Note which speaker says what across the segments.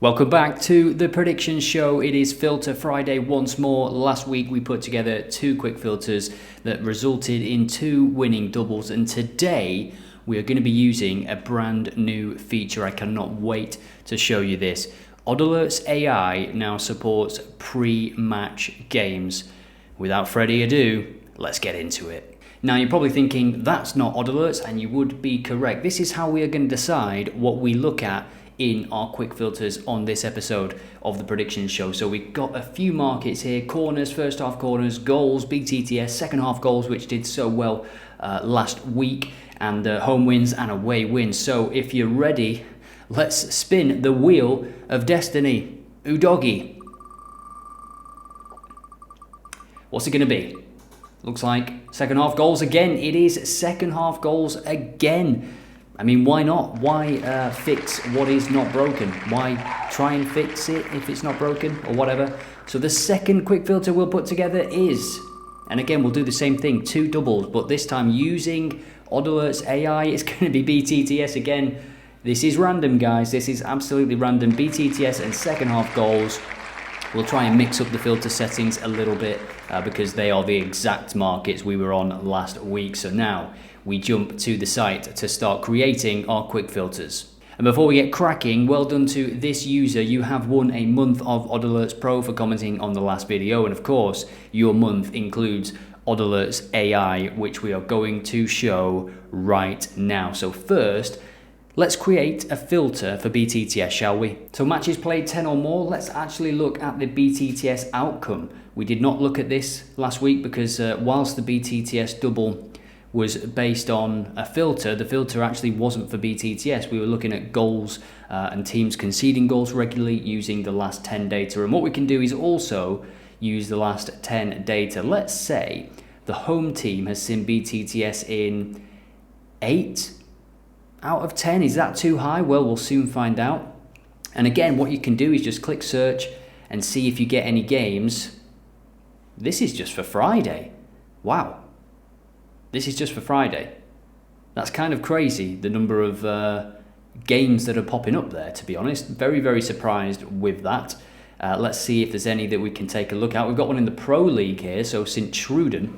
Speaker 1: Welcome back to the prediction show. It is Filter Friday once more. Last week we put together 2 quick filters that resulted in 2 winning doubles, and today we are going to be using a brand new feature. I cannot wait to show you this. OddAlerts AI now supports pre-match games. Without further ado, let's get into it. Now you're probably thinking that's not OddAlerts, and you would be correct. This is how we are going to decide what we look at in our quick filters on this episode of the prediction show. So we've got a few markets here: corners, first half corners, goals, BTTS, second half goals, which did so well last week, and home wins and away wins. So if you're ready, let's spin the wheel of destiny. Udoggy. What's it going to be? Looks like second half goals again. It is second half goals again. I mean, why not? Why fix what is not broken? Why try and fix it if it's not broken or whatever? So the second quick filter we'll put together is, and again we'll do the same thing, 2 doubles, but this time using OddAlerts AI. It's going to be BTTS again. This is random, guys. This is absolutely random. BTTS and second half goals. We'll try and mix up the filter settings a little bit because they are the exact markets we were on last week. So now we jump to the site to start creating our quick filters. And before we get cracking, well done to this user. You have won a month of OddAlerts Pro for commenting on the last video. And of course, your month includes OddAlerts AI, which we are going to show right now. So first, let's create a filter for BTTS, shall we? So matches played 10 or more. Let's actually look at the BTTS outcome. We did not look at this last week because whilst the BTTS double was based on a filter, the filter actually wasn't for BTTS. We were looking at goals and teams conceding goals regularly using the last 10 data. And what we can do is also use the last 10 data. Let's say the home team has seen BTTS in 8 out of 10. Is that too high? Well, we'll soon find out. And again, what you can do is just click search and see if you get any games. This is just for Friday. Wow. This is just for Friday. That's kind of crazy, the number of games that are popping up there, to be honest. Very, very surprised with that. Let's see if there's any that we can take a look at. We've got one in the Pro League here, so St. Truden.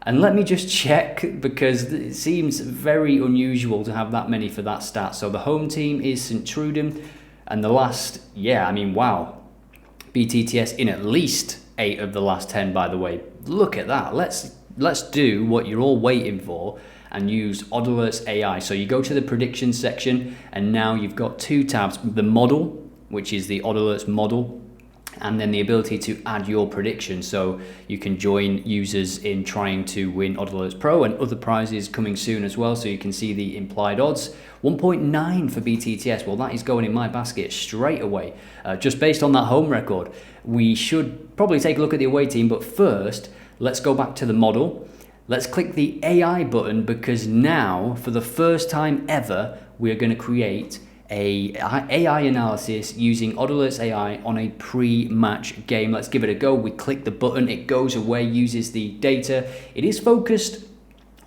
Speaker 1: And let me just check, because it seems very unusual to have that many for that stat. So the home team is St. Truden, and the last, yeah, I mean, wow. BTTS in at least 8 of the last 10, by the way. Look at that. Let's do what you're all waiting for and use OddAlerts AI. So you go to the prediction section, and now you've got 2 tabs: the model, which is the OddAlerts model, and then the ability to add your prediction. So you can join users in trying to win OddAlerts Pro, and other prizes coming soon as well. So you can see the implied odds. 1.9 for BTTS. Well, that is going in my basket straight away, just based on that home record. We should probably take a look at the away team, but first, let's go back to the model. Let's click the AI button, because now, for the first time ever, we are going to create a AI analysis using OddAlerts AI on a pre-match game. Let's give it a go. We click the button, it goes away, uses the data. It is focused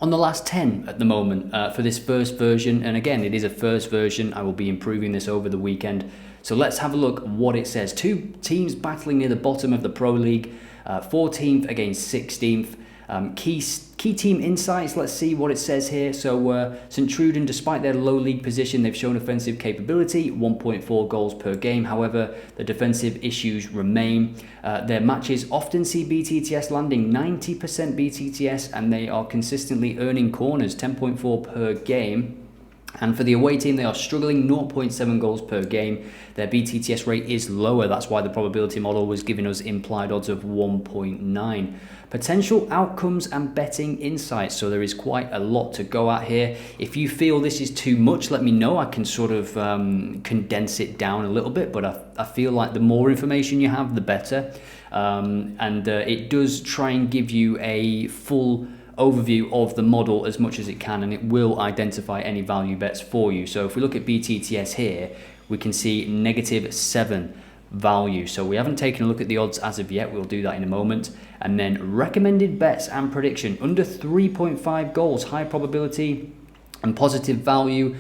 Speaker 1: on the last 10 at the moment for this first version. And again, it is a first version. I will be improving this over the weekend. So let's have a look what it says. 2 teams battling near the bottom of the Pro League. 14th against 16th. Key team insights, let's see what it says here. So St. Truden, despite their low league position, they've shown offensive capability, 1.4 goals per game. However, the defensive issues remain. Their matches often see BTTS landing 90% BTTS, and they are consistently earning corners, 10.4 per game. And for the away team, they are struggling, 0.7 goals per game. Their BTTS rate is lower. That's why the probability model was giving us implied odds of 1.9. Potential outcomes and betting insights. So there is quite a lot to go at here. If you feel this is too much, let me know. I can sort of condense it down a little bit, but I feel like the more information you have, the better. It does try and give you a full overview of the model as much as it can, and it will identify any value bets for you. So if we look at BTTS here, we can see -7 value. So we haven't taken a look at the odds as of yet. We'll do that in a moment. And then recommended bets and prediction under 3.5 goals, high probability and positive value.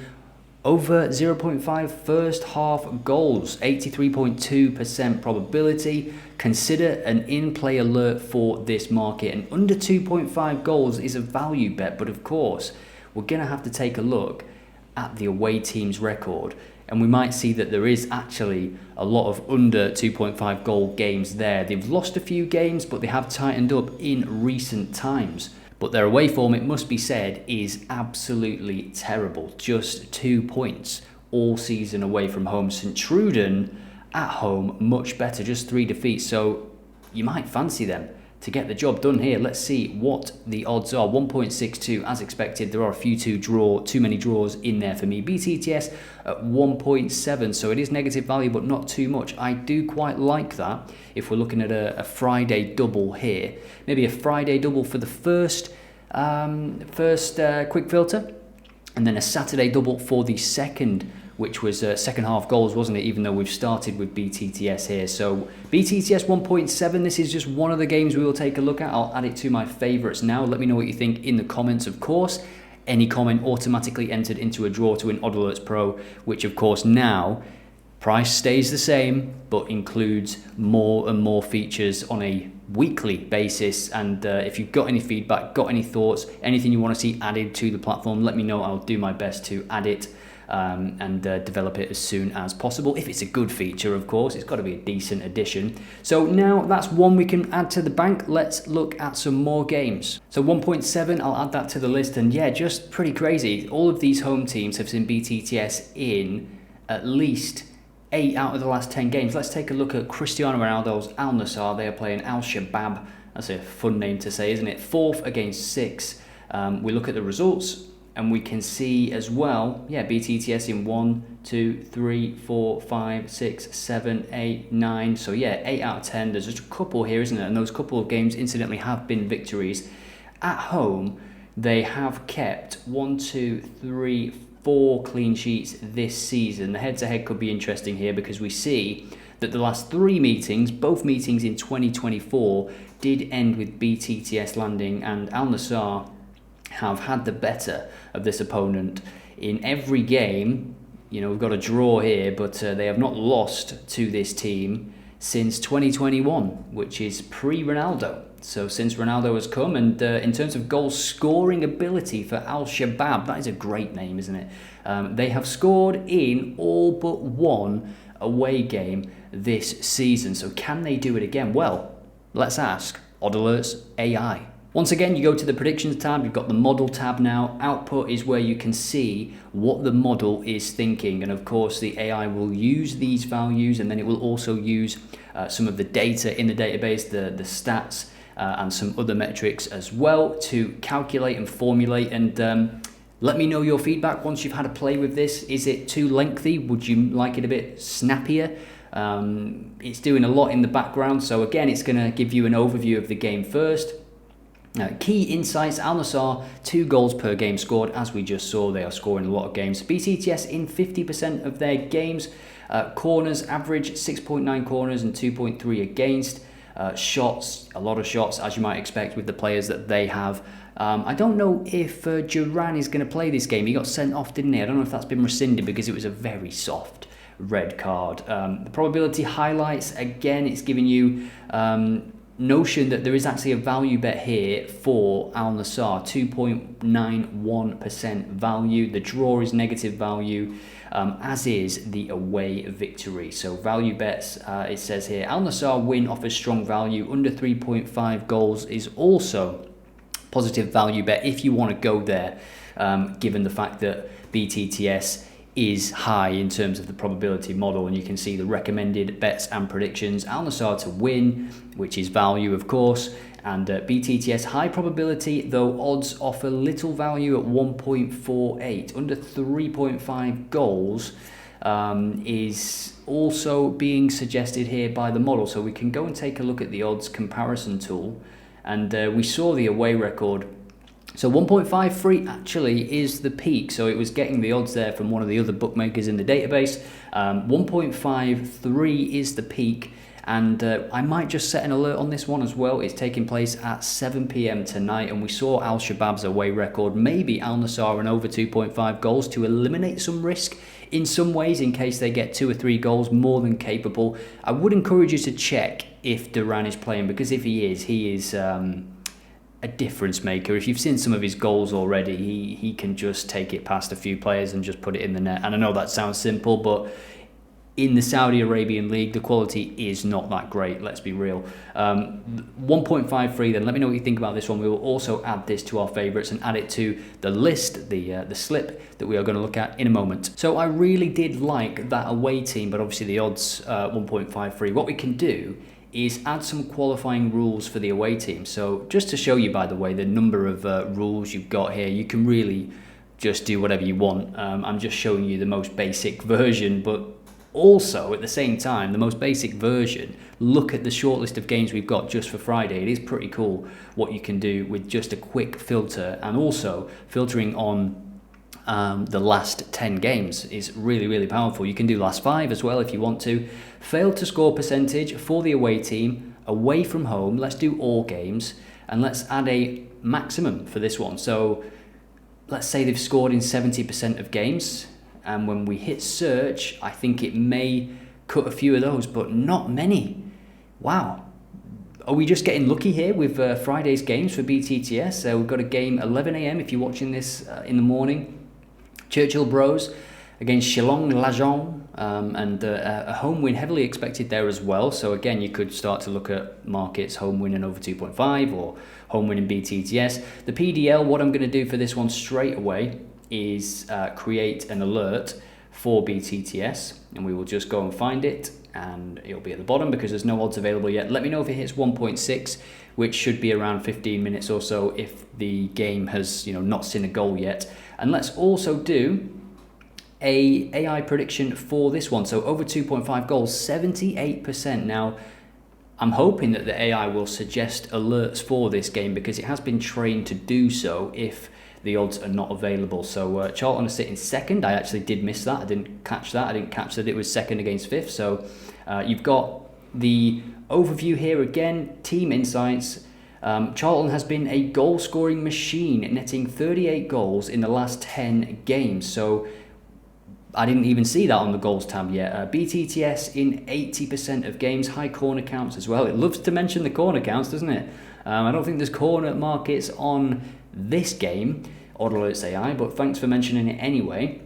Speaker 1: Over 0.5 first half goals, 83.2% probability. Consider an in-play alert for this market, and under 2.5 goals is a value bet, but of course we're going to have to take a look at the away team's record, and we might see that there is actually a lot of under 2.5 goal games there. They've lost a few games, but they have tightened up in recent times. But their away form, it must be said, is absolutely terrible. Just 2 points all season away from home. St Truden at home, much better, just 3 defeats. So you might fancy them to get the job done here. Let's see what the odds are. 1.62 as expected. There are a few too many draws in there for me. BTTS at 1.7, so it is negative value, but not too much. I do quite like that if we're looking at a Friday double here. Maybe a Friday double for the first quick filter, and then a Saturday double for the second, which was second half goals, wasn't it? Even though we've started with BTTS here. So BTTS 1.7, this is just one of the games we will take a look at. I'll add it to my favorites now. Let me know what you think in the comments, of course. Any comment automatically entered into a draw to win OddAlerts Pro, which of course now, price stays the same, but includes more and more features on a weekly basis. And if you've got any feedback, got any thoughts, anything you want to see added to the platform, let me know. I'll do my best to add it and develop it as soon as possible. If it's a good feature, of course, it's got to be a decent addition. So now that's one we can add to the bank. Let's look at some more games. So 1.7, I'll add that to the list. And yeah, just pretty crazy. All of these home teams have seen BTTS in at least 8 out of the last 10 games. Let's take a look at Cristiano Ronaldo's Al Nassr. They are playing Al Shabab. That's a fun name to say, isn't it? 4th against 6. We look at the results, and we can see as well, yeah, BTTS in 1, 2, 3, 4, 5, 6, 7, 8, 9. So yeah, 8 out of 10. There's just a couple here, isn't it? And those couple of games, incidentally, have been victories. At home, they have kept 1, 2, 3, 4 clean sheets this season. The head-to-head could be interesting here because we see that the last 3 meetings, both meetings in 2024, did end with BTTS landing, and Al Nassr have had the better of this opponent in every game. You know, we've got a draw here, but they have not lost to this team since 2021, which is pre-Ronaldo. So since Ronaldo has come, and in terms of goal scoring ability for Al Shabab, that is a great name, isn't it? They have scored in all but 1 away game this season. So can they do it again? Well, let's ask OddAlerts AI. Once again, you go to the predictions tab, you've got the model tab now. Output is where you can see what the model is thinking. And of course, the AI will use these values, and then it will also use some of the data in the database, the stats, and some other metrics as well to calculate and formulate. And let me know your feedback once you've had a play with this. Is it too lengthy? Would you like it a bit snappier? It's doing a lot in the background. So again, it's going to give you an overview of the game first. Key insights: Al Nassr, 2 goals per game scored. As we just saw, they are scoring a lot of games. BTTS in 50% of their games. Corners, average 6.9 corners and 2.3 against. Shots, a lot of shots, as you might expect with the players that they have. I don't know if Duran is going to play this game. He got sent off, didn't he? I don't know if that's been rescinded because it was a very soft red card. The probability highlights, again, it's giving you notion that there is actually a value bet here for Al Nassr, 2.91% value. The draw is negative value, as is the away victory. So value bets, it says here, Al Nassr win offers strong value. Under 3.5 goals is also positive value bet if you want to go there, given the fact that BTTS is high in terms of the probability model, and you can see the recommended bets and predictions. Al Nassr to win, which is value, of course, and BTTS high probability, though odds offer little value at 1.48. Under 3.5 goals is also being suggested here by the model. So we can go and take a look at the odds comparison tool, and we saw the away record. So 1.53 actually is the peak. So it was getting the odds there from one of the other bookmakers in the database. 1.53 is the peak, And I might just set an alert on this one as well. It's taking place at 7 p.m. tonight, and we saw Al Shabab's away record, maybe Al Nassr and over 2.5 goals to eliminate some risk in some ways in case they get 2 or 3 goals, more than capable. I would encourage you to check if Duran is playing, because if he is a difference maker. If you've seen some of his goals already, he can just take it past a few players and just put it in the net. And I know that sounds simple, but in the Saudi Arabian League, the quality is not that great, let's be real. 1.53 then, let me know what you think about this one. We will also add this to our favourites and add it to the list, the slip that we are going to look at in a moment. So I really did like that away team, but obviously the odds 1.53. What we can do is add some qualifying rules for the away team. So just to show you, by the way, the number of rules you've got here, you can really just do whatever you want. I'm just showing you the most basic version, but also at the same time, the most basic version, look at the short list of games we've got just for Friday. It is pretty cool what you can do with just a quick filter, and also filtering on the last 10 games is really, really powerful. You can do last 5 as well if you want to. Failed to score percentage for the away team, away from home. Let's do all games, and let's add a maximum for this one. So let's say they've scored in 70% of games, and when we hit search, I think it may cut a few of those, but not many. Wow. Are we just getting lucky here with Friday's games for BTTS? We've got a game 11 a.m. if you're watching this in the morning. Churchill Bros against Shillong Lajon, and a home win heavily expected there as well. So again, you could start to look at markets, home win and over 2.5 or home win in BTTS. The PDL, what I'm going to do for this one straight away is create an alert for BTTS, and we will just go and find it, and it'll be at the bottom because there's no odds available yet. Let me know if it hits 1.6, which should be around 15 minutes or so if the game has not seen a goal yet. And let's also do a AI prediction for this one. So over 2.5 goals, 78%. Now I'm hoping that the AI will suggest alerts for this game because it has been trained to do so if the odds are not available. So Charlton are sitting second. I actually did miss that. I didn't catch that. I didn't catch that it was second against fifth. So you've got the overview here again, team insights. Charlton has been a goal scoring machine, netting 38 goals in the last 10 games. So I didn't even see that on the goals tab yet. BTTS in 80% of games, high corner counts as well. It loves to mention the corner counts, doesn't it? I don't think there's corner markets on this game, OddAlerts AI, but thanks for mentioning it anyway.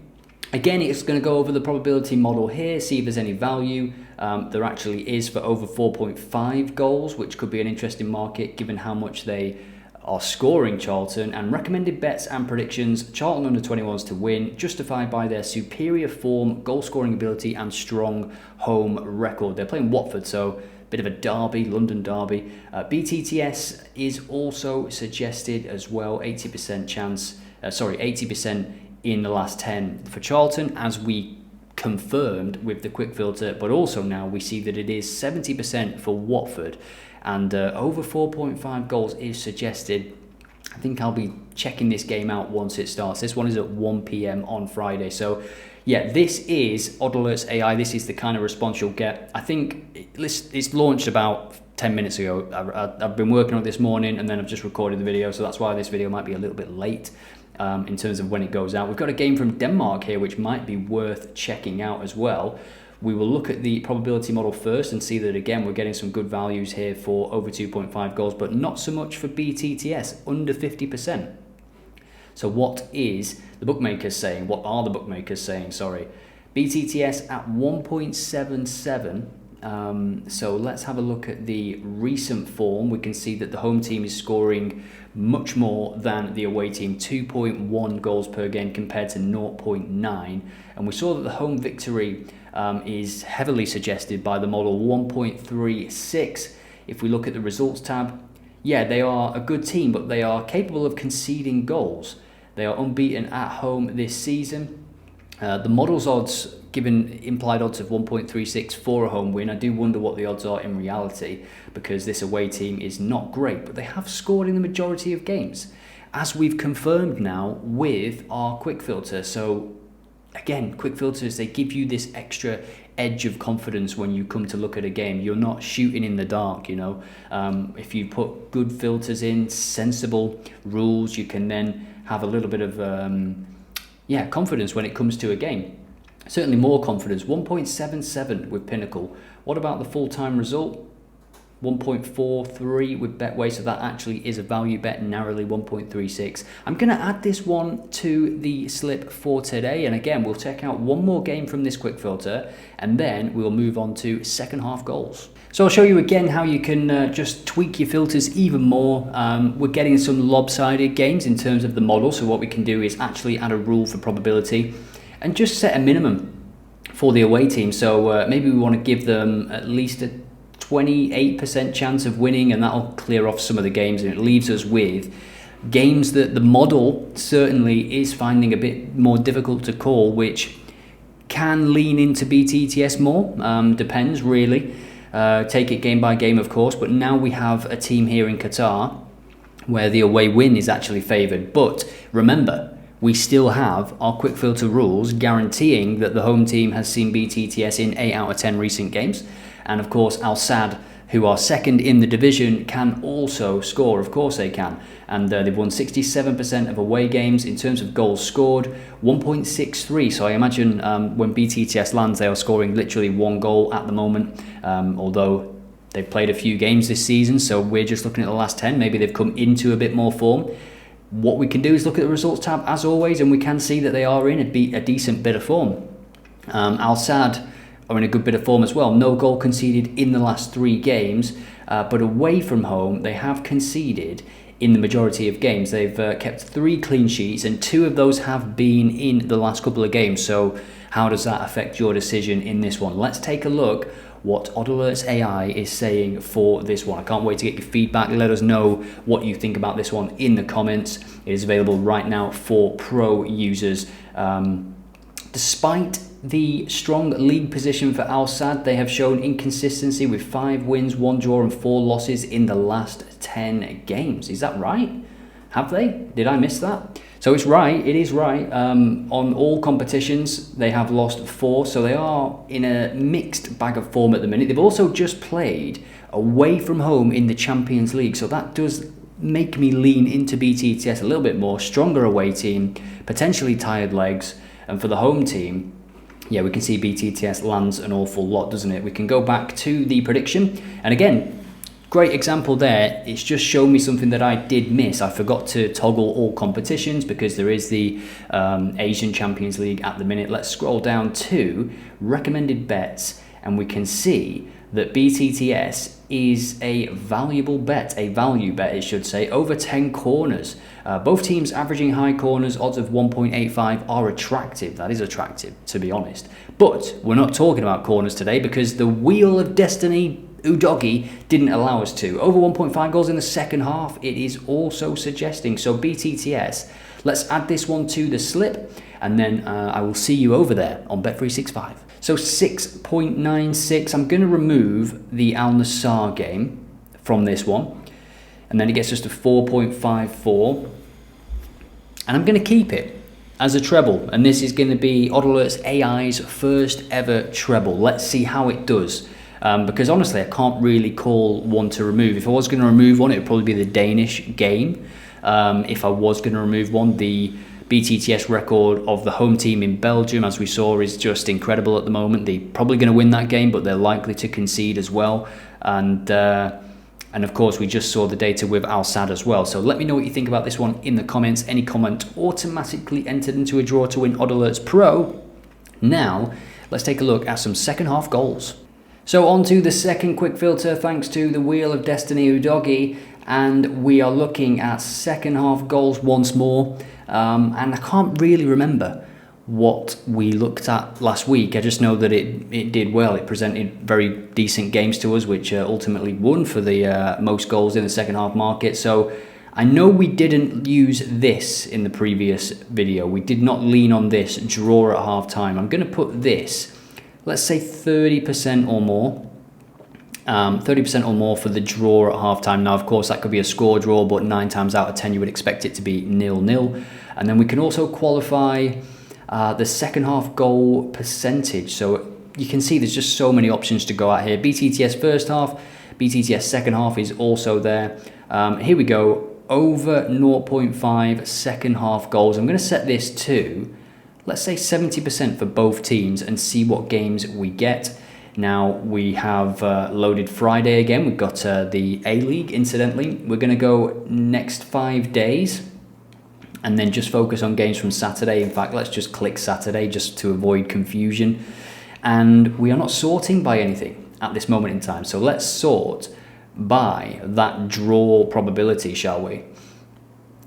Speaker 1: Again, it's going to go over the probability model here, see if there's any value. There actually is for over 4.5 goals, which could be an interesting market given how much they are scoring Charlton. And recommended bets and predictions, Charlton under 21s to win, justified by their superior form, goal scoring ability and strong home record. They're playing Watford, so bit of a derby, London derby. BTTS is also suggested as well, 80% chance, 80% in the last 10 for Charlton, as we confirmed with the quick filter, but also now we see that it is 70% for Watford, and over 4.5 goals is suggested. I think I'll be checking this game out once it starts. This one is at 1 p.m. on Friday, so yeah, this is OddAlerts AI. This is the kind of response you'll get. I think it's launched about 10 minutes ago. I've been working on it this morning, and then I've just recorded the video, so that's why this video might be a little bit late in terms of when it goes out. We've got a game from Denmark here, which might be worth checking out as well. We will look at the probability model first and see that, again, we're getting some good values here for over 2.5 goals, but not so much for BTTS, under 50%. So what is the bookmakers saying? What are the bookmakers saying? Sorry. BTTS at 1.77. So let's have a look at the recent form. We can see that the home team is scoring much more than the away team, 2.1 goals per game compared to 0.9. And we saw that the home victory is heavily suggested by the model, 1.36. If we look at the results tab, yeah, they are a good team, but they are capable of conceding goals. They are unbeaten at home this season. The model's odds, given implied odds of 1.36 for a home win, I do wonder what the odds are in reality, because this away team is not great, but they have scored in the majority of games, as we've confirmed now with our quick filter. So again, quick filters, they give you this extra edge of confidence when you come to look at a game. You're not shooting in the dark, you know. If you put good filters in, sensible rules, you can then have a little bit of confidence when it comes to a game. Certainly more confidence. 1.77 with Pinnacle. What about the full-time result? 1.43 with Betway, so that actually is a value bet, narrowly 1.36. I'm going to add this one to the slip for today, and again, we'll check out one more game from this quick filter, and then we'll move on to second half goals. So I'll show you again how you can just tweak your filters even more. We're getting some lopsided games in terms of the model, so what we can do is actually add a rule for probability and just set a minimum for the away team. So maybe we want to give them at least a 28% chance of winning, and that'll clear off some of the games, and it leaves us with games that the model certainly is finding a bit more difficult to call, which can lean into BTTS more. Depends really. Take it game by game, of course, but now we have a team here in Qatar where the away win is actually favoured. But remember, we still have our quick filter rules guaranteeing that the home team has seen BTTS in 8 out of 10 recent games. And of course, Al Sadd, who are second in the division, can also score. Of course they can. And they've won 67% of away games. In terms of goals scored, 1.63. So I imagine when BTTS lands, they are scoring literally 1 goal at the moment. Although they've played a few games this season, so we're just looking at the last 10. Maybe they've come into a bit more form. What we can do is look at the results tab as always, and we can see that they are in a decent bit of form. Al Sadd are in a good bit of form as well. No goal conceded in the last 3 games, but away from home they have conceded in the majority of games. They've kept 3 clean sheets, and 2 of those have been in the last couple of games. So how does that affect your decision in this one? Let's take a look what OddAlerts AI is saying for this one. I can't wait to get your feedback. Let us know what you think about this one in the comments. It is available right now for pro users. Despite the strong league position for Al Sadd, they have shown inconsistency with 5 wins, 1 draw and 4 losses in the last 10 games. Is that right? Have they? Did I miss that? So it's right, it is right. On all competitions, they have lost 4, so they are in a mixed bag of form at the minute. They've also just played away from home in the Champions League, so that does make me lean into BTTS a little bit more. Stronger away team, potentially tired legs, and for the home team, yeah, we can see BTTS lands an awful lot, doesn't it? We can go back to the prediction, and again, great example there. It's just shown me something that I did miss. I forgot to toggle all competitions because there is the Asian Champions League at the minute. Let's scroll down to recommended bets, and we can see that BTTS is a valuable bet, a value bet, it should say, over 10 corners. Both teams averaging high corners, odds of 1.85 are attractive. That is attractive, to be honest. But we're not talking about corners today because the Wheel of Destiny Udogi didn't allow us to. Over 1.5 goals in the second half, it is also suggesting. So BTTS, let's add this one to the slip, and then I will see you over there on Bet365. So 6.96, I'm going to remove the Al Nassr game from this one, and then it gets us to 4.54, and I'm going to keep it as a treble, and this is going to be OddAlerts AI's first ever treble. Let's see how it does. Because honestly, I can't really call one to remove. If I was going to remove one, it would probably be the Danish game. If I was going to remove one, the BTTS record of the home team in Belgium, as we saw, is just incredible at the moment. They're probably going to win that game, but they're likely to concede as well. And of course, we just saw the data with Al Sadd as well. So let me know what you think about this one in the comments. Any comment automatically entered into a draw to win OddAlerts Pro. Now, let's take a look at some second half goals. So on to the second quick filter, thanks to the Wheel of Destiny Udogi, and we are looking at second half goals once more. And I can't really remember what we looked at last week. I just know that it did well. It presented very decent games to us, which ultimately won for the most goals in the second half market. So I know we didn't use this in the previous video. We did not lean on this draw at half time. I'm going to put this, let's say 30% or more. 30% or more for the draw at halftime. Now, of course, that could be a score draw, but 9 times out of 10, you would expect it to be 0-0. And then we can also qualify the second half goal percentage. So you can see there's just so many options to go at here. BTTS first half, BTTS second half is also there. Here we go, over 0.5 second half goals. I'm going to set this to, let's say 70% for both teams and see what games we get. Now we have loaded Friday again. We've got the A-League, incidentally. We're going to go next 5 days and then just focus on games from Saturday. In fact, let's just click Saturday just to avoid confusion. And we are not sorting by anything at this moment in time. So let's sort by that draw probability, shall we?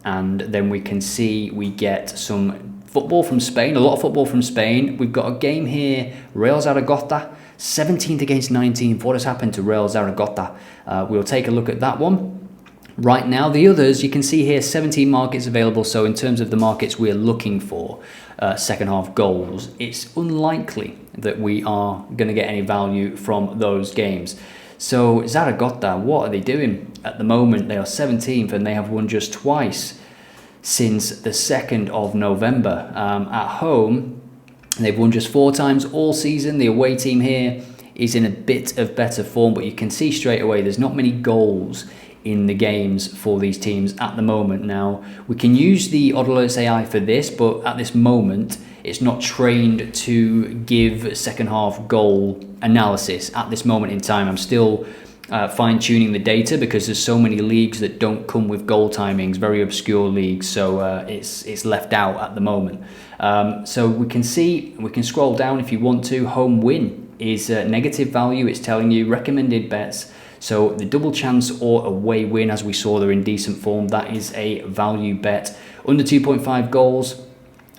Speaker 1: And then we can see we get some football from Spain, a lot of football from Spain. We've got a game here, Real Zaragoza, 17th against 19th. What has happened to Real Zaragoza? We'll take a look at that one. Right now, the others, you can see here 17 markets available. So in terms of the markets we're looking for, second half goals, it's unlikely that we are going to get any value from those games. So Zaragoza, what are they doing at the moment? They are 17th and they have won just twice since the 2nd of November. At home, they've won just 4 times all season. The away team here is in a bit of better form, but you can see straight away there's not many goals in the games for these teams at the moment. Now, we can use the OddAlerts AI for this, but at this moment, it's not trained to give second half goal analysis at this moment in time. I'm still fine-tuning the data because there's so many leagues that don't come with goal timings, very obscure leagues, so it's left out at the moment. So we can see, we can scroll down if you want to. Home win is negative value. It's telling you recommended bets. So the double chance or away win, as we saw, they're in decent form. That is a value bet. Under 2.5 goals,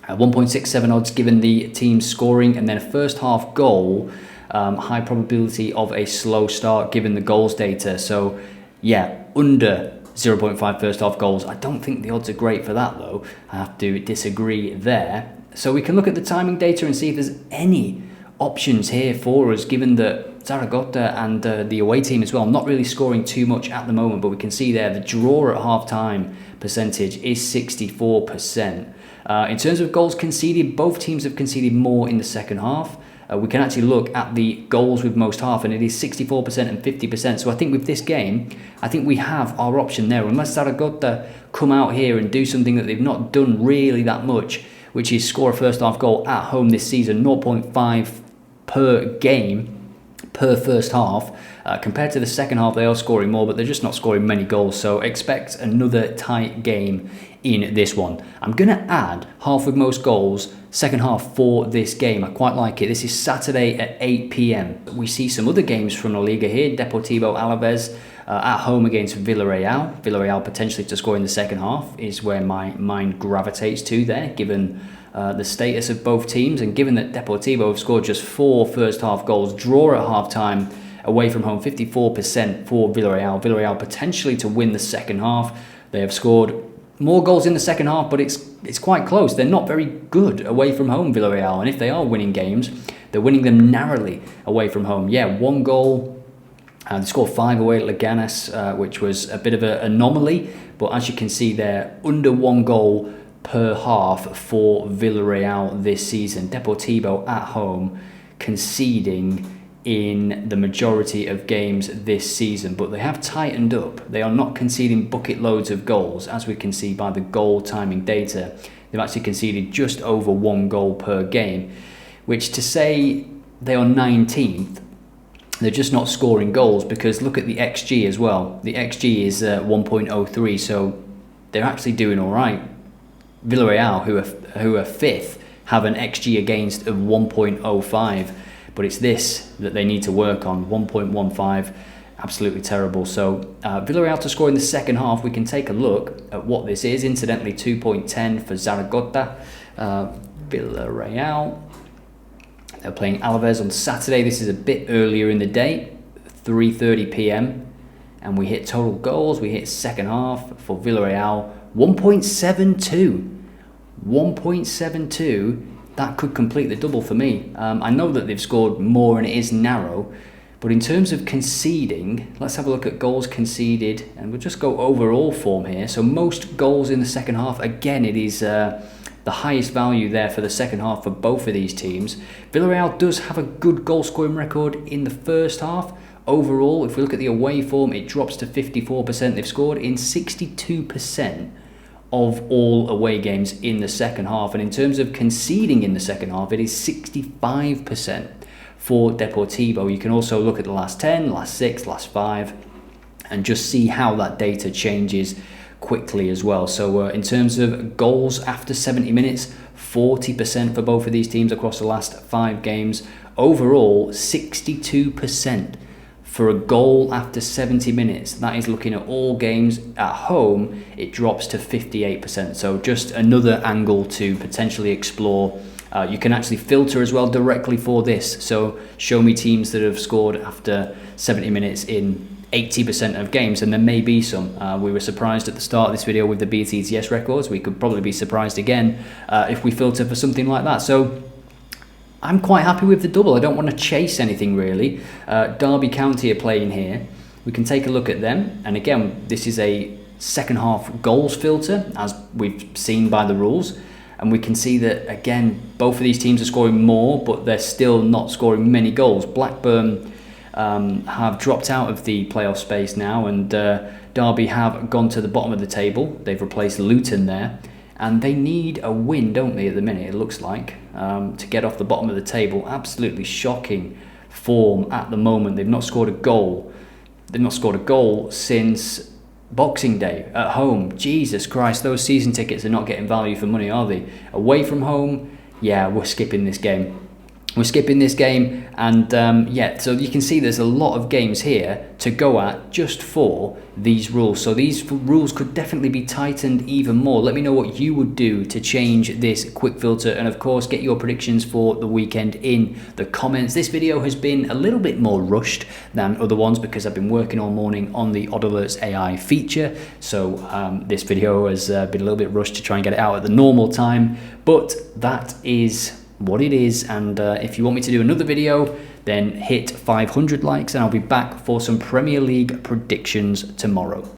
Speaker 1: 1.67 odds given the team scoring, and then a first half goal, high probability of a slow start given the goals data. So yeah, under 0.5 first half goals. I don't think the odds are great for that though. I have to disagree there. So we can look at the timing data and see if there's any options here for us, given that Zaragoza and the away team as well, not really scoring too much at the moment, but we can see there the draw at half-time percentage is 64%. In terms of goals conceded, both teams have conceded more in the second half. We can actually look at the goals with most half, and it is 64% and 50%. So I think with this game, I think we have our option there. Unless Zaragoza come out here and do something that they've not done really that much, which is score a first half goal at home this season, 0.5 per game per first half. Compared to the second half, they are scoring more, but they're just not scoring many goals. So expect another tight game in this one. I'm going to add half with most goals second half for this game. I quite like it. This is Saturday at 8 p.m. We see some other games from La Liga here. Deportivo Alaves at home against Villarreal. Villarreal potentially to score in the second half is where my mind gravitates to there, given the status of both teams, and given that Deportivo have scored just 4 first half goals, draw at half time, away from home 54% for Villarreal. Villarreal potentially to win the second half. They have scored more goals in the second half, but it's quite close. They're not very good away from home, Villarreal, and if they are winning games, they're winning them narrowly away from home. Yeah, 1 goal. They scored 5 away at Leganes, which was a bit of an anomaly, but as you can see there, under 1 goal per half for Villarreal this season. Deportivo at home conceding in the majority of games this season, but they have tightened up. They are not conceding bucket loads of goals, as we can see by the goal timing data. They've actually conceded just over 1 goal per game, which to say they are 19th, they're just not scoring goals, because look at the XG as well. The XG is 1.03, so they're actually doing all right. Villarreal, who are 5th, have an XG against of 1.05, but it's this that they need to work on. 1.15, absolutely terrible. So Villarreal to score in the second half. We can take a look at what this is. Incidentally, 2.10 for Zaragoza. Villarreal, they're playing Alaves on Saturday. This is a bit earlier in the day, 3:30 p.m. And we hit total goals. We hit second half for Villarreal, 1.72. 1.72. That could complete the double for me. I know that they've scored more and it is narrow, but in terms of conceding, let's have a look at goals conceded, and we'll just go overall form here. So most goals in the second half, again, it is the highest value there for the second half for both of these teams. Villarreal does have a good goal scoring record in the first half. Overall, if we look at the away form, it drops to 54%. They've scored in 62% of all away games in the second half. And in terms of conceding in the second half, it is 65% for Deportivo. You can also look at the last 10, last 6, last 5, and just see how that data changes quickly as well. So in terms of goals after 70 minutes, 40% for both of these teams across the last 5 games. Overall, 62% for a goal after 70 minutes. That is looking at all games. At home, it drops to 58%. So just another angle to potentially explore. You can actually filter as well directly for this. So show me teams that have scored after 70 minutes in 80% of games, and there may be some. We were surprised at the start of this video with the BTTS records. We could probably be surprised again if we filter for something like that. So I'm quite happy with the double. I don't want to chase anything really. Derby County are playing here. We can take a look at them, and again, this is a second half goals filter as we've seen by the rules, and we can see that again both of these teams are scoring more, but they're still not scoring many goals. Blackburn have dropped out of the playoff space now, and Derby have gone to the bottom of the table. They've replaced Luton there, and they need a win, don't they, at the minute, it looks like, to get off the bottom of the table. Absolutely shocking form at the moment. They've not scored a goal. They've not scored a goal since Boxing Day at home. Jesus Christ, those season tickets are not getting value for money, are they? Away from home, yeah, we're skipping this game. We're skipping this game, and yeah, so you can see there's a lot of games here to go at just for these rules. So these rules could definitely be tightened even more. Let me know what you would do to change this quick filter, and of course get your predictions for the weekend in the comments. This video has been a little bit more rushed than other ones because I've been working all morning on the OddAlerts AI feature. So this video has been a little bit rushed to try and get it out at the normal time, but that is what it is. And if you want me to do another video, then hit 500 likes and I'll be back for some Premier League predictions tomorrow.